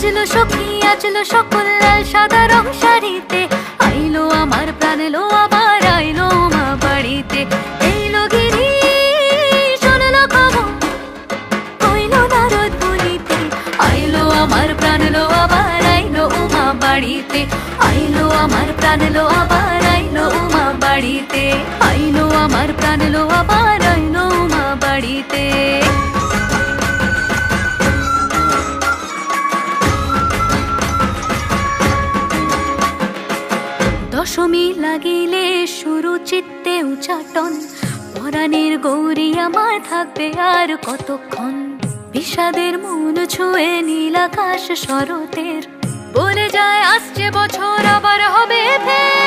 সাজলো সখী আজলো সকল লাল সাদা রং শাড়িতে, আইলো আমার প্রাণ এলো আবার আইলো মা বাড়িতে। এইলো গিরি শুনলো খবর কইলো নারদ বলিতে, আইলো আমার প্রাণ এলো আবার আইলো মা বাড়িতে। আইলো আমার প্রাণ এলো আবার আইলো মা বাড়িতে, আইলো আমার প্রাণ এলো আবার আইলো মা বাড়িতে। দশমী লাগিলে শুরু চিত্তে উচাটন, পরাণের গৌরী আমার থাকবে আর কতক্ষণ। বিষাদের মন ছুঁয়ে নীল আকাশ শরতের, বলে যায় আসছে বছর আবার হবে ফের।